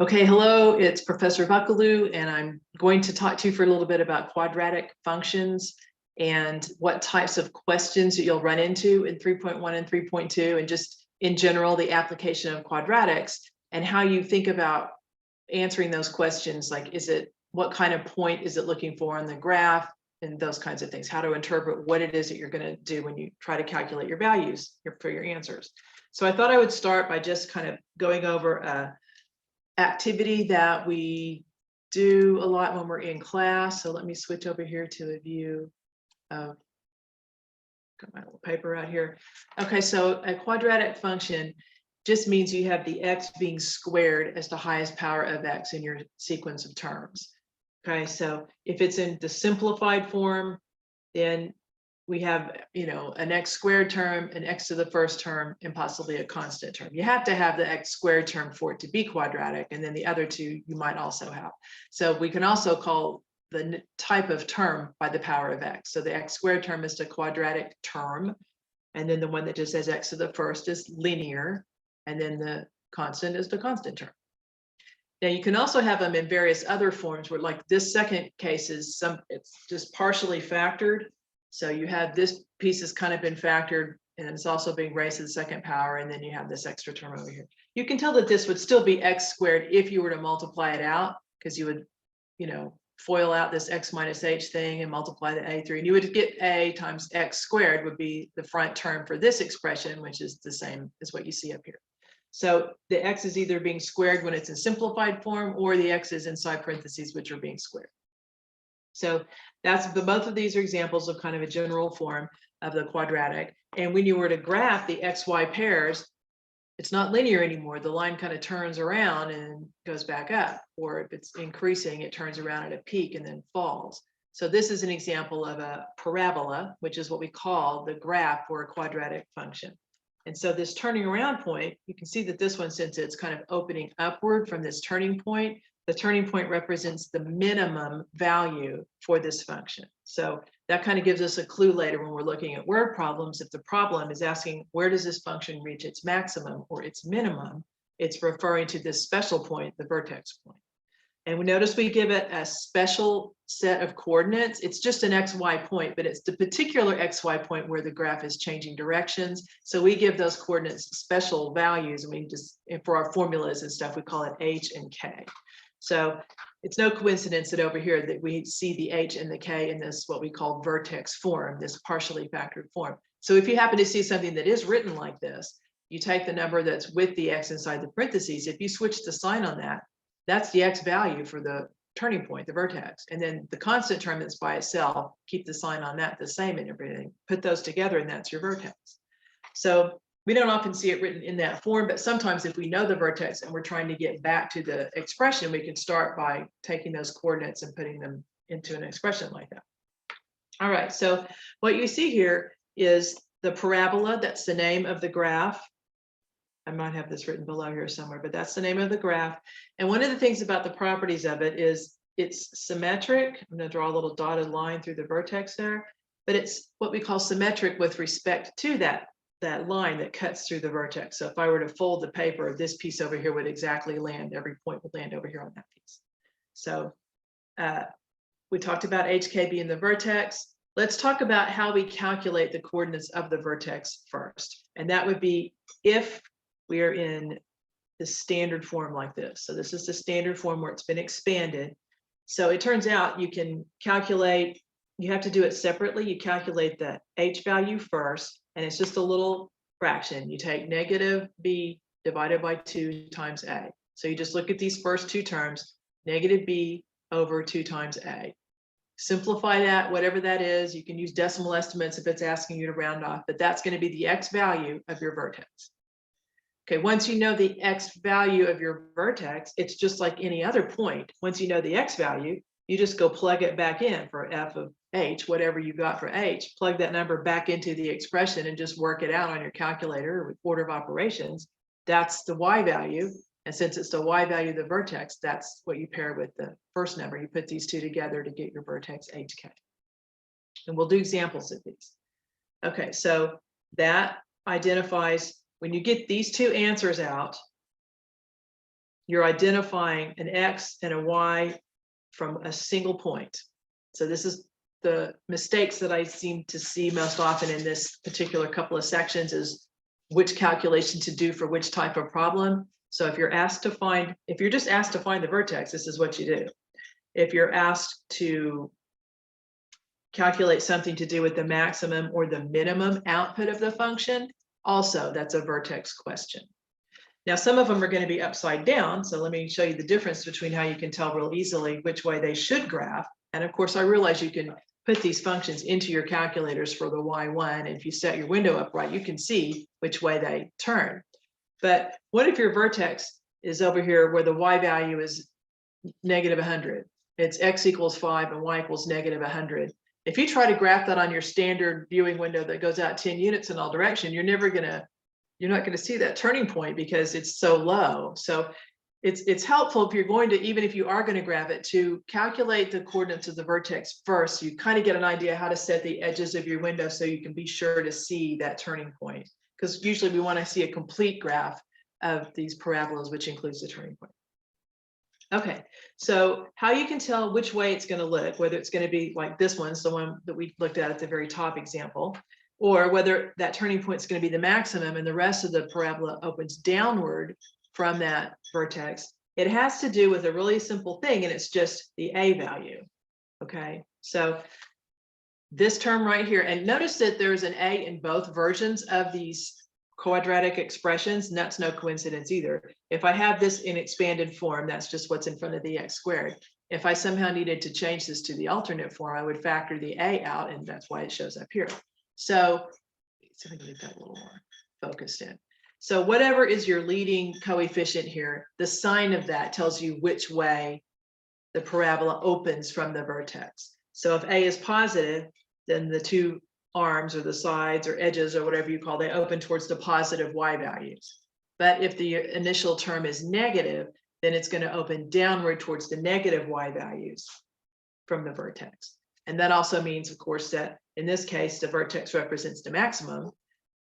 Okay, hello, it's Professor Buckaloo, and I'm going to talk to you for a little bit about quadratic functions and what types of questions that you'll run into in 3.1 and 3.2, and just in general, the application of quadratics and how you think about answering those questions. Like, what kind of point is it looking for on the graph, and those kinds of things, how to interpret what it is that you're going to do when you try to calculate your values for your answers. So I thought I would start by just kind of going over a activity that we do a lot when we're in class. So let me switch over here to a view of, got my little paper out here. Okay, so a quadratic function just means you have the x being squared as the highest power of x in your sequence of terms. Okay, so if it's in the simplified form, then we have, an x squared term, an x to the first term, and possibly a constant term. You have to have the x squared term for it to be quadratic, and then the other two you might also have. So we can also call the type of term by the power of x. So the x squared term is the quadratic term, and then the one that just says x to the first is linear, and then the constant is the constant term. Now you can also have them in various other forms, where like this second case is it's just partially factored. So you have this piece has kind of been factored, and it's also being raised to the second power, and then you have this extra term over here. You can tell that this would still be x squared if you were to multiply it out, because you would, FOIL out this x minus h thing and multiply the a through, and you would get a times x squared would be the front term for this expression, which is the same as what you see up here. So the x is either being squared when it's in simplified form, or the x is inside parentheses, which are being squared. So both of these are examples of kind of a general form of the quadratic. And when you were to graph the xy pairs, it's not linear anymore. The line kind of turns around and goes back up, or if it's increasing, it turns around at a peak and then falls. So this is an example of a parabola, which is what we call the graph for a quadratic function. And so this turning around point, you can see that this one, since it's kind of opening upward from this turning point, the turning point represents the minimum value for this function. So that kind of gives us a clue later when we're looking at word problems. If the problem is asking, where does this function reach its maximum or its minimum, it's referring to this special point, the vertex point. And we notice we give it a special set of coordinates. It's just an XY point, but it's the particular XY point where the graph is changing directions. So we give those coordinates special values. I mean, just for our formulas and stuff, we call it H and K. So it's no coincidence that over here that we see the H and the K in this, what we call vertex form, this partially factored form. So if you happen to see something that is written like this, you take the number that's with the X inside the parentheses. If you switch the sign on that, that's the X value for the turning point, the vertex. And then the constant term that's by itself, keep the sign on that the same and everything. Put those together and that's your vertex. So we don't often see it written in that form, but sometimes if we know the vertex and we're trying to get back to the expression, we can start by taking those coordinates and putting them into an expression like that. All right, so what you see here is the parabola. That's the name of the graph. I might have this written below here somewhere, but that's the name of the graph. And one of the things about the properties of it is it's symmetric. I'm going to draw a little dotted line through the vertex there, but it's what we call symmetric with respect to that line that cuts through the vertex. So if I were to fold the paper, this piece over here would exactly land, every point would land over here on that piece. So we talked about HK being the vertex. Let's talk about how we calculate the coordinates of the vertex first. And that would be if we are in the standard form like this. So this is the standard form where it's been expanded. So it turns out you can calculate, you have to do it separately. You calculate the H value first, and it's just a little fraction. You take negative B divided by 2 times A. So you just look at these first two terms, negative B over 2 times A. Simplify that, whatever that is. You can use decimal estimates if it's asking you to round off, but that's going to be the X value of your vertex. Okay, once you know the X value of your vertex, it's just like any other point. Once you know the X value, you just go plug it back in for F of H, whatever you got for H, plug that number back into the expression and just work it out on your calculator with order of operations. That's the Y value. And since it's the Y value of the vertex, that's what you pair with the first number. You put these two together to get your vertex HK. And we'll do examples of these. Okay, so that identifies, when you get these two answers out, you're identifying an X and a Y from a single point. So this is the mistakes that I seem to see most often in this particular couple of sections, is which calculation to do for which type of problem. So if you're just asked to find the vertex, this is what you do. If you're asked to calculate something to do with the maximum or the minimum output of the function, also that's a vertex question. Now, some of them are going to be upside down. So let me show you the difference between how you can tell real easily which way they should graph. And of course, I realize you can put these functions into your calculators for the Y1. And if you set your window up right, you can see which way they turn. But what if your vertex is over here where the Y value is -100? It's X equals 5 and Y equals -100. If you try to graph that on your standard viewing window that goes out 10 units in all direction, you're not going to see that turning point because it's so low. So it's helpful if you're going to, even if you are going to graph it, to calculate the coordinates of the vertex first. So you kind of get an idea how to set the edges of your window so you can be sure to see that turning point. Because usually we want to see a complete graph of these parabolas, which includes the turning point. Okay, so how you can tell which way it's going to look, whether it's going to be like this one's the one that we looked at the very top example, or whether that turning point is going to be the maximum and the rest of the parabola opens downward from that vertex. It has to do with a really simple thing, and it's just the A value. Okay, so this term right here, and notice that there's an A in both versions of these quadratic expressions, and that's no coincidence either. If I have this in expanded form, that's just what's in front of the X squared. If I somehow needed to change this to the alternate form, I would factor the A out, and that's why it shows up here. So let's see if I can get that a little more focused in. So whatever is your leading coefficient here, the sign of that tells you which way the parabola opens from the vertex. So if A is positive, then the two arms or the sides or edges or whatever you call, they open towards the positive Y values. But if the initial term is negative, then it's going to open downward towards the negative Y values from the vertex. And that also means, of course, that in this case, the vertex represents the maximum.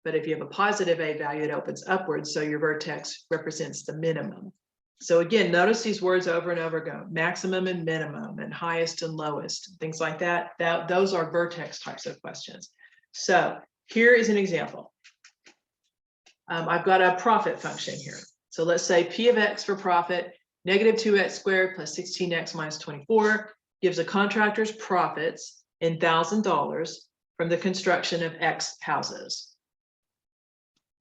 But if you have a positive A value, it opens upwards. So your vertex represents the minimum. So again, notice these words over and over again: maximum and minimum and highest and lowest, things like that. Those are vertex types of questions. So here is an example. I've got a profit function here. So let's say P of X for profit, -2x squared plus 16x minus 24 gives a contractor's profits in $1,000 from the construction of X houses.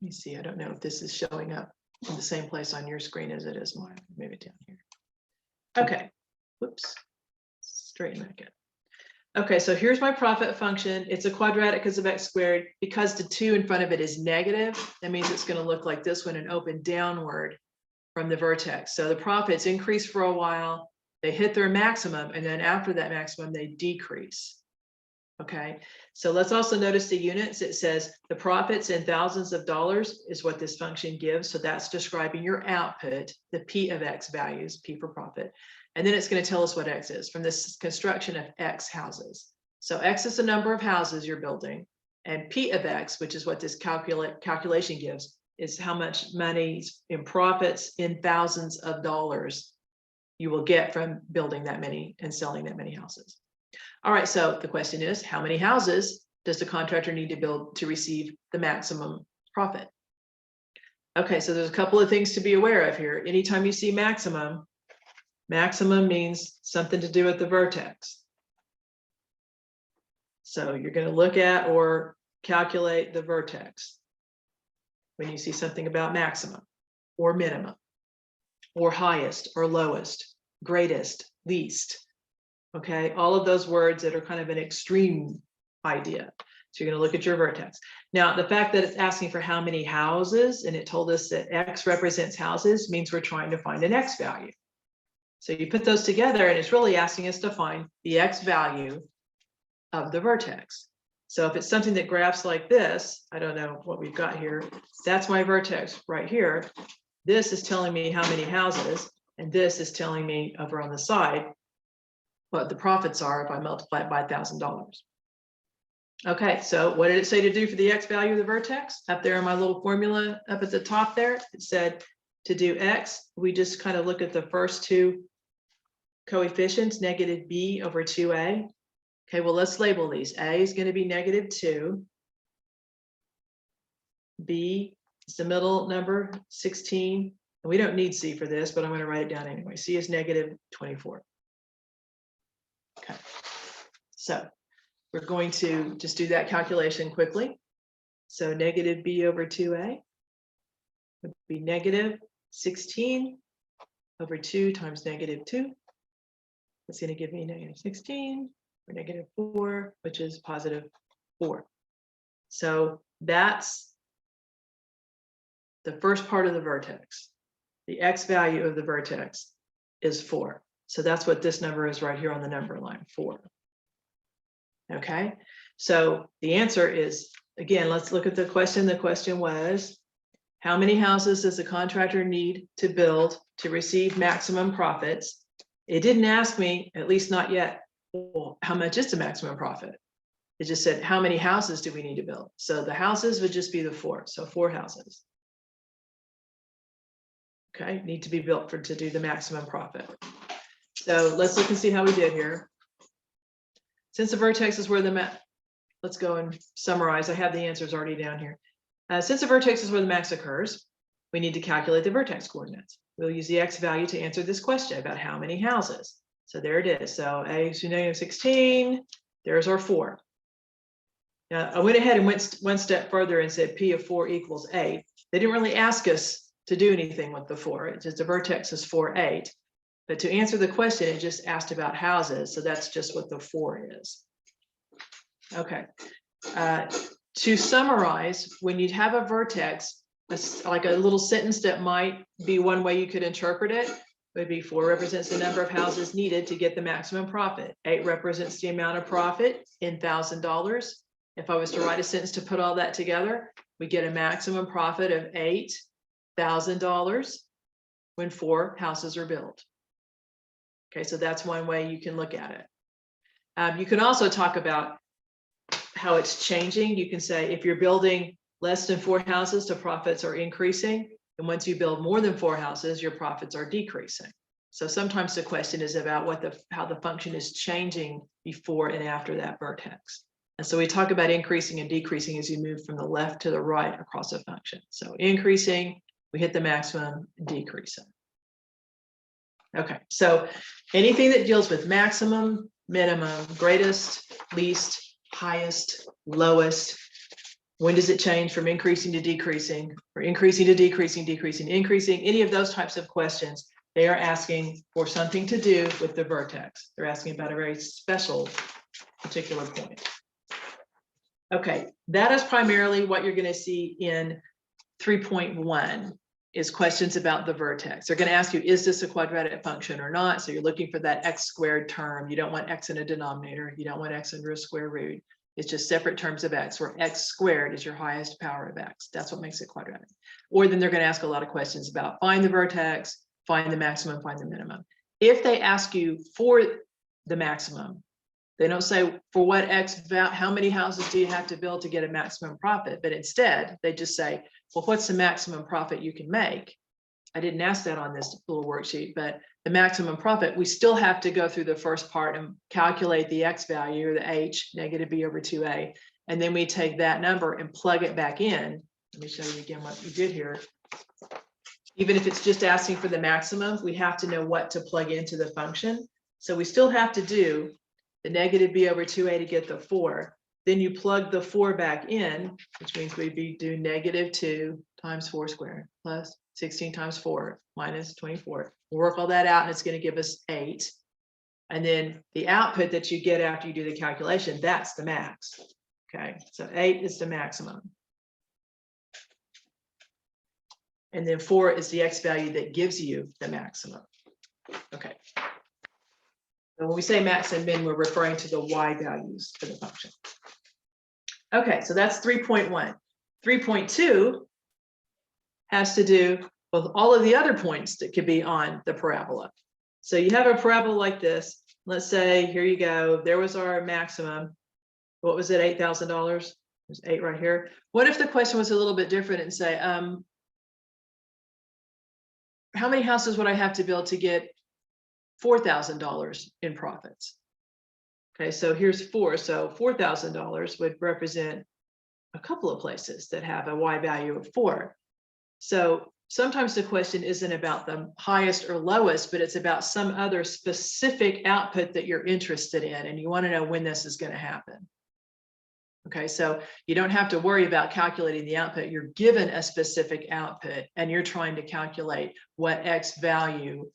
Let me see, I don't know if this is showing up in the same place on your screen as it is mine. Maybe down here. Okay, whoops, straighten that again. Okay, so here's my profit function. It's a quadratic because of X squared. Because the 2 in front of it is negative, that means it's going to look like this one and open downward from the vertex. So the profits increase for a while, they hit their maximum, and then after that maximum, they decrease. Okay, so let's also notice the units. It says the profits in thousands of dollars is what this function gives. So that's describing your output, the P of X values, P for profit. And then it's going to tell us what X is from this construction of X houses. So X is the number of houses you're building, and P of X, which is what this calculation gives, is how much money in profits in thousands of dollars you will get from building that many and selling that many houses. All right, so the question is, how many houses does the contractor need to build to receive the maximum profit? Okay, so there's a couple of things to be aware of here. Anytime you see maximum, maximum means something to do with the vertex. So you're going to look at or calculate the vertex when you see something about maximum or minimum or highest or lowest, greatest, least. Okay, all of those words that are kind of an extreme idea. So you're going to look at your vertex. Now, the fact that it's asking for how many houses, and it told us that X represents houses, means we're trying to find an X value. So you put those together, and it's really asking us to find the X value of the vertex. So if it's something that graphs like this, I don't know what we've got here. That's my vertex right here. This is telling me how many houses, and this is telling me over on the side what the profits are if I multiply it by $1,000. Okay, so what did it say to do for the X value of the vertex? Up there in my little formula up at the top there, it said to do x, we just kind of look at the first two coefficients, negative b over 2a. Okay, well, let's label these. A is going to be negative 2. B is the middle number, 16. And we don't need C for this, but I'm going to write it down anyway. C is negative 24. Okay, so we're going to just do that calculation quickly. So negative b over 2a would be negative 16 over 2 times negative 2. That's going to give me negative 16 or negative 4, which is positive 4. So that's the first part of the vertex. The x value of the vertex is 4. So that's what this number is right here on the number line, 4. Okay, so the answer is, again, let's look at the question. The question was, how many houses does the contractor need to build to receive maximum profits? It didn't ask me, at least not yet, well, how much is the maximum profit? It just said, how many houses do we need to build? So the houses would just be the 4. So 4 houses. Okay, need to be built to do the maximum profit. So let's look and see how we did here. Since the vertex is where the let's go and summarize. I have the answers already down here. Since the vertex is where the max occurs, we need to calculate the vertex coordinates. We'll use the x value to answer this question about how many houses. So there it is. So a is negative 16. There's our 4. Now I went ahead and went one step further and said p of 4 equals 8. They didn't really ask us to do anything with the 4. It's just the vertex is 4, 8. But to answer the question, it just asked about houses. So that's just what the 4 is. Okay. To summarize, when you have a vertex, like a little sentence that might be one way you could interpret it, would be 4 represents the number of houses needed to get the maximum profit. 8 represents the amount of profit in $1,000. If I was to write a sentence to put all that together, we get a maximum profit of $8,000 when 4 houses are built. Okay, so that's one way you can look at it. You can also talk about how it's changing. You can say if you're building less than 4 houses, the profits are increasing. And once you build more than 4 houses, your profits are decreasing. So sometimes the question is about how the function is changing before and after that vertex. And so we talk about increasing and decreasing as you move from the left to the right across a function. So increasing, we hit the maximum, decreasing. Okay, so anything that deals with maximum, minimum, greatest, least, highest, lowest, when does it change from increasing to decreasing, or increasing to decreasing, decreasing, increasing, any of those types of questions, they are asking for something to do with the vertex. They're asking about a very special particular point. Okay, that is primarily what you're going to see in 3.1 is questions about the vertex. They're going to ask you, is this a quadratic function or not? So you're looking for that x squared term. You don't want x in a denominator. You don't want x under a square root. It's just separate terms of x, where x squared is your highest power of x. That's what makes it quadratic. Or then they're going to ask a lot of questions about find the vertex, find the maximum, find the minimum. If they ask you for the maximum, they don't say for what x, how many houses do you have to build to get a maximum profit, but instead they just say, well, what's the maximum profit you can make? I didn't ask that on this little worksheet, but the maximum profit, we still have to go through the first part and calculate the x value, or the h, negative b over 2a, and then we take that number and plug it back in. Let me show you again what we did here. Even if it's just asking for the maximum, we have to know what to plug into the function. So we still have to do the negative b over 2a to get the 4. Then you plug the 4 back in, which means we'd be doing negative 2 times 4 squared plus 16 times 4 minus 24. We'll work all that out and it's going to give us 8. And then the output that you get after you do the calculation, that's the max. Okay, so 8 is the maximum. And then 4 is the x value that gives you the maximum. Okay. So when we say max and min, we're referring to the y values for the function. Okay, so that's 3.1. 3.2 has to do with all of the other points that could be on the parabola. So you have a parabola like this. Let's say, here you go. There was our maximum. What was it, $8,000? There's 8 right here. What if the question was a little bit different and say, how many houses would I have to build to get $4,000 in profits? Okay, so here's 4. So $4,000 would represent a couple of places that have a Y value of 4. So sometimes the question isn't about the highest or lowest, but it's about some other specific output that you're interested in, and you want to know when this is going to happen. Okay, so you don't have to worry about calculating the output. You're given a specific output and you're trying to calculate what X value,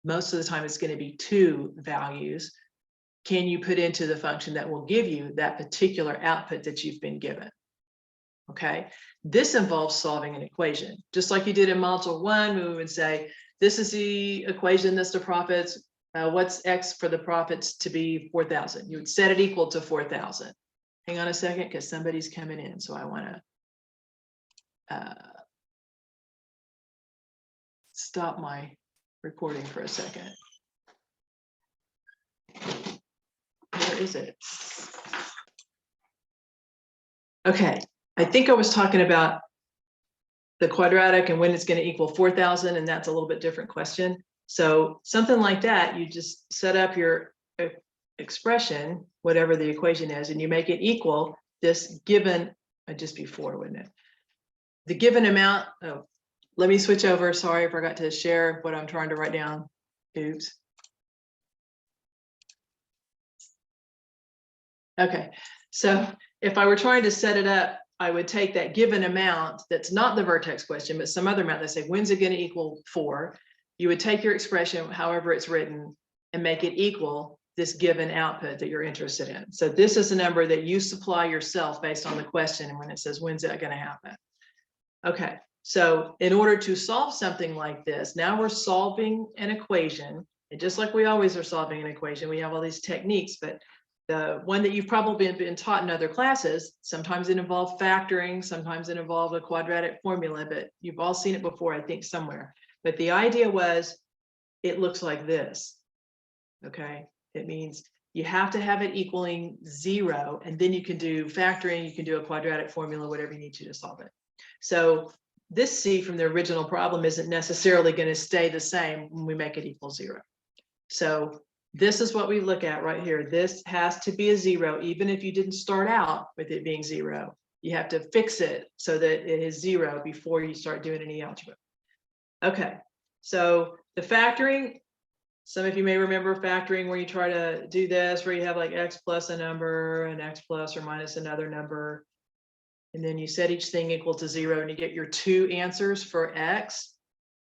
most of the time it's going to be 2 values, can you put into the function that will give you that particular output that you've been given. Okay, this involves solving an equation, just like you did in module 1, we would say, this is the equation, that's the profits. What's X for the profits to be 4,000? You would set it equal to 4,000. Hang on a second, because somebody's coming in, so I want to stop my recording for a second. Where is it? Okay, I think I was talking about the quadratic and when it's going to equal 4,000, and that's a little bit different question. So something like that, you just set up your expression, whatever the equation is, and you make it equal this given, just before, wouldn't it? The given amount. Oh, let me switch over. Sorry, I forgot to share what I'm trying to write down. Oops. Okay, so if I were trying to set it up, I would take that given amount that's not the vertex question, but some other amount that say, when's it going to equal 4? You would take your expression, however it's written, and make it equal this given output that you're interested in. So this is a number that you supply yourself based on the question, and when it says, when's that going to happen? Okay, so in order to solve something like this, now we're solving an equation, and just like we always are solving an equation, we have all these techniques, but the one that you've probably been taught in other classes, sometimes it involved factoring, sometimes it involved a quadratic formula, but you've all seen it before, I think, somewhere. But the idea was, it looks like this, okay? It means you have to have it equaling 0, and then you can do factoring, you can do a quadratic formula, whatever you need to solve it. So this C from the original problem isn't necessarily going to stay the same when we make it equal 0. So this is what we look at right here. This has to be a 0, even if you didn't start out with it being 0. You have to fix it so that it is 0 before you start doing any algebra. Okay, so the factoring, some of you may remember factoring where you try to do this, where you have like X plus a number and X plus or minus another number. And then you set each thing equal to 0 and you get your 2 answers for X.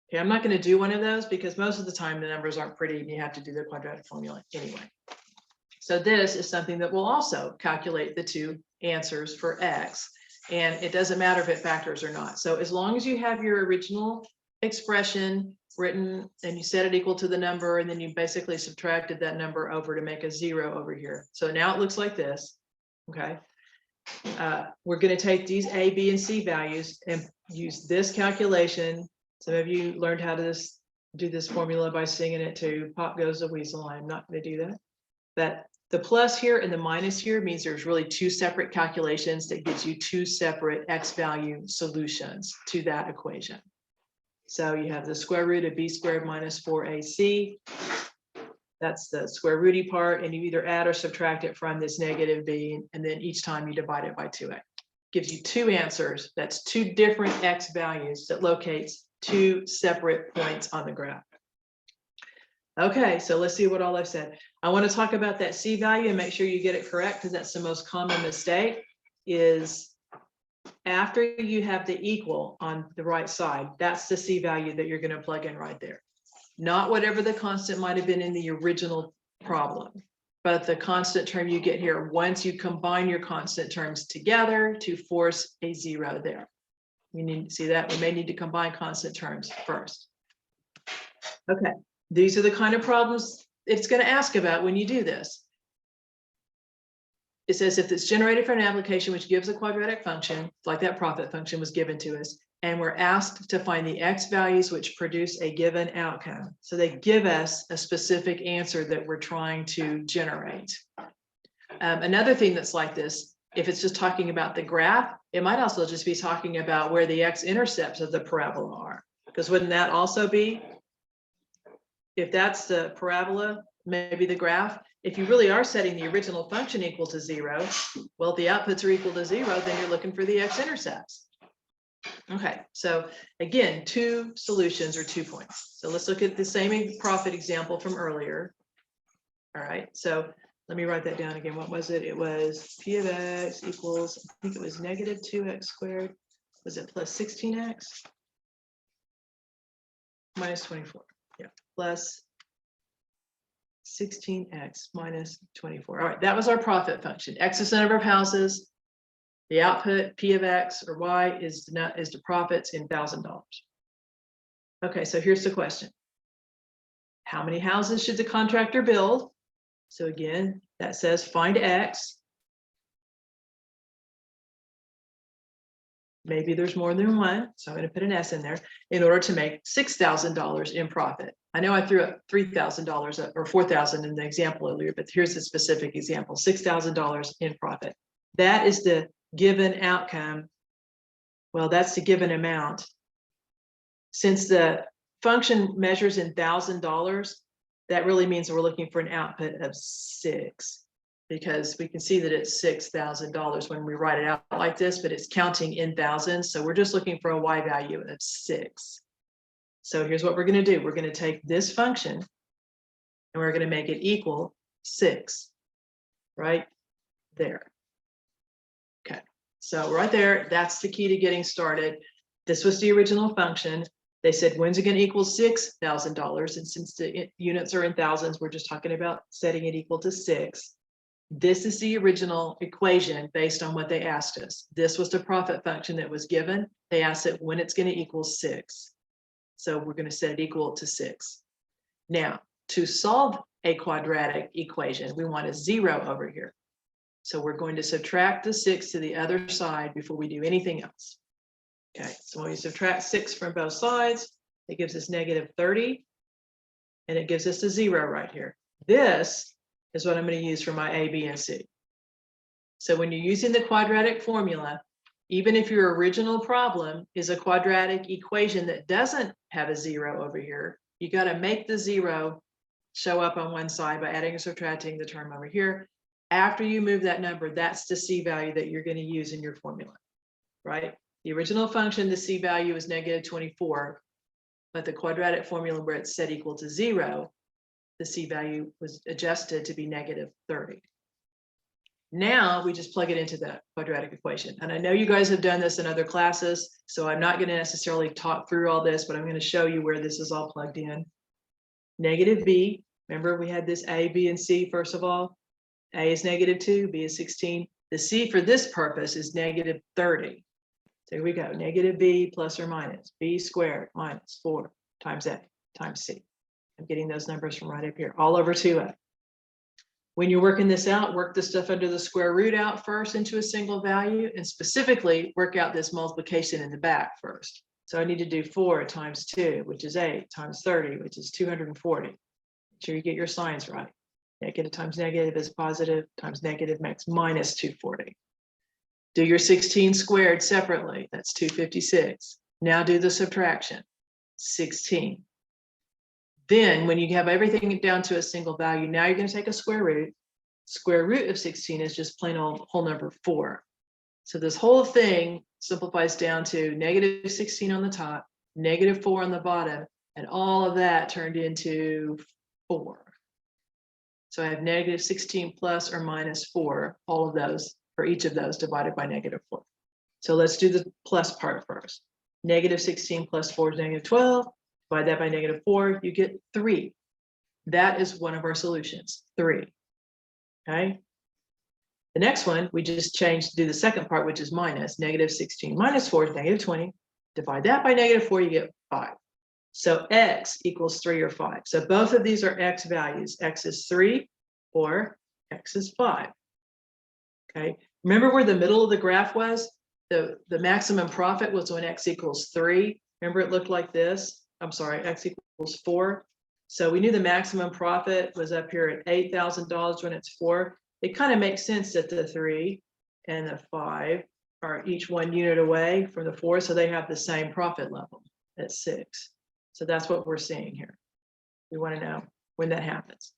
Okay, I'm not going to do one of those because most of the time the numbers aren't pretty and you have to do the quadratic formula anyway. So this is something that will also calculate the 2 answers for X, and it doesn't matter if it factors or not. So as long as you have your original expression written and you set it equal to the number, and then you basically subtracted that number over to make a 0 over here. So now it looks like this, okay? We're going to take these A, B, and C values and use this calculation. Some of you learned how to do this formula by singing it to Pop Goes the Weasel. I'm not going to do that. But the plus here and the minus here means there's really 2 separate calculations that gives you 2 separate X value solutions to that equation. So you have the square root of B squared minus 4AC. That's the square rooty part, and you either add or subtract it from this negative B, and then each time you divide it by 2x. Gives you 2 answers. That's 2 different X values that locates 2 separate points on the graph. Okay, so let's see what all I've said. I want to talk about that C value and make sure you get it correct, because that's the most common mistake, is after you have the equal on the right side, that's the C value that you're going to plug in right there. Not whatever the constant might have been in the original problem, but the constant term you get here once you combine your constant terms together to force a 0 there. We need to see that. We may need to combine constant terms first. Okay, these are the kind of problems it's going to ask about when you do this. It says if it's generated from an application which gives a quadratic function, like that profit function was given to us, and we're asked to find the X values which produce a given outcome. So they give us a specific answer that we're trying to generate. Another thing that's like this, if it's just talking about the graph, it might also just be talking about where the X-intercepts of the parabola are, because wouldn't that also be if that's the parabola, maybe the graph, if you really are setting the original function equal to 0, well, if the outputs are equal to 0, then you're looking for the x-intercepts. Okay, so again, 2 solutions or 2 points. So let's look at the same profit example from earlier. All right, so let me write that down again. What was it? It was P of x equals, I think it was negative 2x squared. Was it plus 16x? Minus 24. Yeah, plus 16x minus 24. All right, that was our profit function. X is the number of houses. The output P of X or Y is the profits in $1,000. Okay, so here's the question. How many houses should the contractor build? So again, that says find X. Maybe there's more than one, so I'm going to put an S in there in order to make $6,000 in profit. I know I threw up $3,000 or $4,000 in the example earlier, but here's the specific example: $6,000 in profit. That is the given outcome. Well, that's the given amount. Since the function measures in $1,000, that really means we're looking for an output of 6, because we can see that it's $6,000 when we write it out like this, but it's counting in thousands. So we're just looking for a Y value of 6. So here's what we're going to do. We're going to take this function and we're going to make it equal 6 right there. Okay, so right there, that's the key to getting started. This was the original function. They said, when's it going to equal $6,000? And since the units are in thousands, we're just talking about setting it equal to 6. This is the original equation based on what they asked us. This was the profit function that was given. They asked it when it's going to equal 6. So we're going to set it equal to 6. Now, to solve a quadratic equation, we want a 0 over here. So we're going to subtract the 6 to the other side before we do anything else. Okay, so when we subtract 6 from both sides, it gives us negative 30, and it gives us a 0 right here. This is what I'm going to use for my A, B, and C. So when you're using the quadratic formula, even if your original problem is a quadratic equation that doesn't have a 0 over here, you got to make the 0 show up on one side by adding or subtracting the term over here. After you move that number, that's the C value that you're going to use in your formula, right? The original function, the C value is negative 24, but the quadratic formula where it's set equal to 0, the C value was adjusted to be negative 30. Now we just plug it into the quadratic equation. And I know you guys have done this in other classes, so I'm not going to necessarily talk through all this, but I'm going to show you where this is all plugged in. Negative B, remember we had this A, B, and C first of all. A is negative 2, B is 16. The C for this purpose is negative 30. So here we go, negative B plus or minus B squared minus 4 times A times C. I'm getting those numbers from right up here, all over 2A. When you're working this out, work the stuff under the square root out first into a single value, and specifically work out this multiplication in the back first. So I need to do 4 times 2, which is 8, times 30, which is 240. Make sure you get your signs right. Negative times negative is positive, times negative makes minus 240. Do your 16 squared separately, that's 256. Now do the subtraction, 16. Then when you have everything down to a single value, now you're going to take a square root. Square root of 16 is just plain old whole number 4. So this whole thing simplifies down to negative 16 on the top, negative 4 on the bottom, and all of that turned into 4. So I have negative 16 plus or minus 4, all of those, for each of those divided by negative 4. So let's do the plus part first. Negative 16 plus 4 is negative 12. Divide that by negative 4, you get 3. That is one of our solutions, 3. Okay. The next one, we just changed to do the second part, which is minus. Negative 16 minus 4 is negative 20. Divide that by negative 4, you get 5. So x equals 3 or 5. So both of these are x values. X is 3 or x is 5. Okay. Remember where the middle of the graph was? The maximum profit was when x equals 3. Remember it looked like this? I'm sorry, x equals 4. So we knew the maximum profit was up here at $8,000 when it's 4. It kind of makes sense that the 3 and the 5 are each 1 unit away from the 4, so they have the same profit level at 6. So that's what we're seeing here. We want to know when that happens.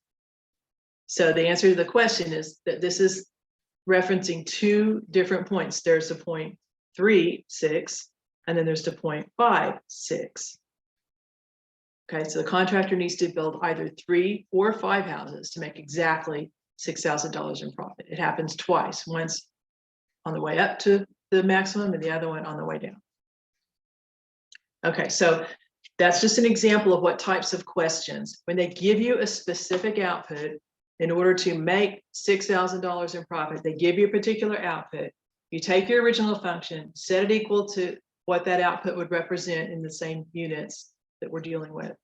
So the answer to the question is that this is referencing two different points. There's the 0.36, and then there's the 0.56. Okay, so the contractor needs to build either 3 or 5 houses to make exactly $6,000 in profit. It happens twice, once on the way up to the maximum and the other one on the way down. Okay, so that's just an example of what types of questions, when they give you a specific output in order to make $6,000 in profit, they give you a particular output. You take your original function, set it equal to what that output would represent in the same units that we're dealing with.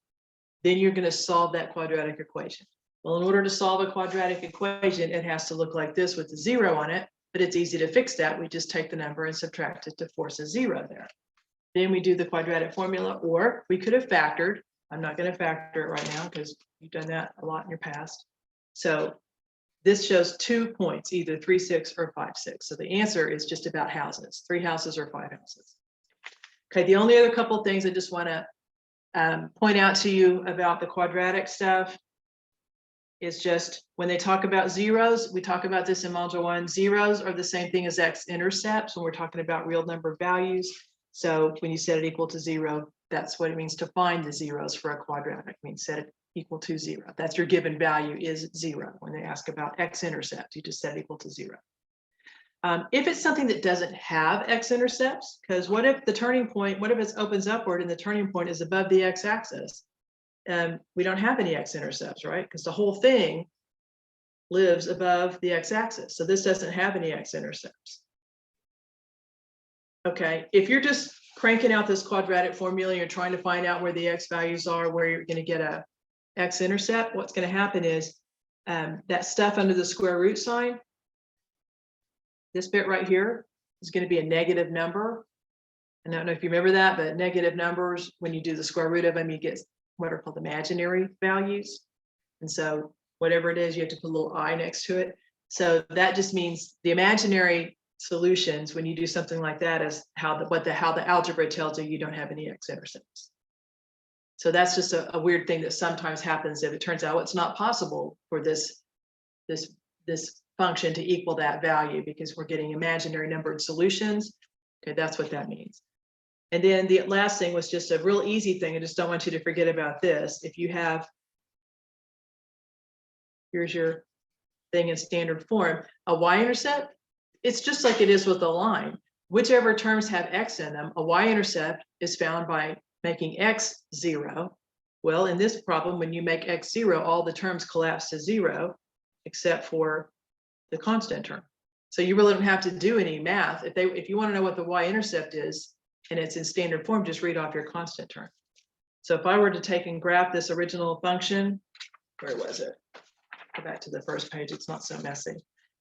Then you're going to solve that quadratic equation. Well, in order to solve a quadratic equation, it has to look like this with a 0 on it, but it's easy to fix that. We just take the number and subtract it to force a 0 there. Then we do the quadratic formula, or we could have factored. I'm not going to factor it right now because you've done that a lot in your past. So this shows 2 points, either 3, 6 or 5, 6. So the answer is just about houses, 3 houses or 5 houses. Okay, the only other couple of things I just want to point out to you about the quadratic stuff is just when they talk about zeros, we talk about this in module 1, zeros are the same thing as x-intercepts when we're talking about real number values. So when you set it equal to 0, that's what it means to find the zeros for a quadratic. It means set it equal to 0. That's your given value is 0. When they ask about x-intercept, you just set it equal to 0. If it's something that doesn't have x-intercepts, because what if the turning point, what if it opens upward and the turning point is above the x-axis? We don't have any x-intercepts, right? Because the whole thing lives above the x-axis. So this doesn't have any x-intercepts. Okay, if you're just cranking out this quadratic formula, you're trying to find out where the x values are, where you're going to get a x-intercept, what's going to happen is that stuff under the square root sign, this bit right here is going to be a negative number. I don't know if you remember that, but negative numbers, when you do the square root of them, you get what are called imaginary values. And so whatever it is, you have to put a little I next to it. So that just means the imaginary solutions, when you do something like that, is how the algebra tells you don't have any x-intercepts. So that's just a weird thing that sometimes happens if it turns out it's not possible for this function to equal that value because we're getting imaginary numbered solutions. Okay, that's what that means. And then the last thing was just a real easy thing. I just don't want you to forget about this. If you have, here's your thing in standard form, a y-intercept, it's just like it is with a line. Whichever terms have x in them, a y-intercept is found by making x 0. Well, in this problem, when you make x 0, all the terms collapse to 0, except for the constant term. So you really don't have to do any math. If you want to know what the y-intercept is, and it's in standard form, just read off your constant term. So if I were to take and graph this original function, where was it? Go back to the first page, it's not so messy.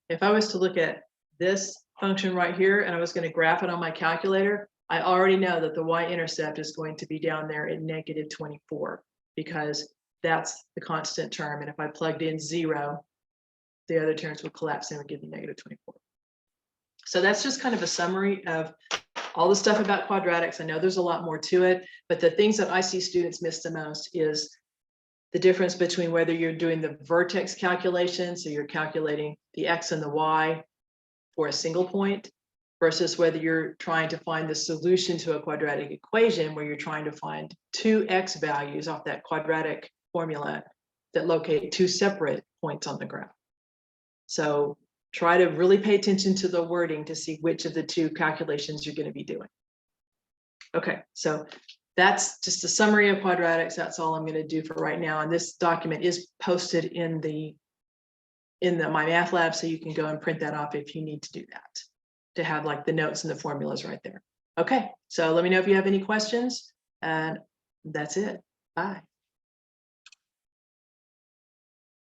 If I was to look at this function right here, and I was going to graph it on my calculator, I already know that the y-intercept is going to be down there at -24, because that's the constant term. And if I plugged in 0, the other terms would collapse and would give me -24. So that's just kind of a summary of all the stuff about quadratics. I know there's a lot more to it, but the things that I see students miss the most is the difference between whether you're doing the vertex calculation, so you're calculating the x and the y for a single point, versus whether you're trying to find the solution to a quadratic equation where you're trying to find 2 x values off that quadratic formula that locate 2 separate points on the graph. So try to really pay attention to the wording to see which of the 2 calculations you're going to be doing. Okay, so that's just a summary of quadratics. That's all I'm going to do for right now. And this document is posted in my math lab, so you can go and print that off if you need to do that, to have like the notes and the formulas right there. Okay, so let me know if you have any questions, and that's it. Bye.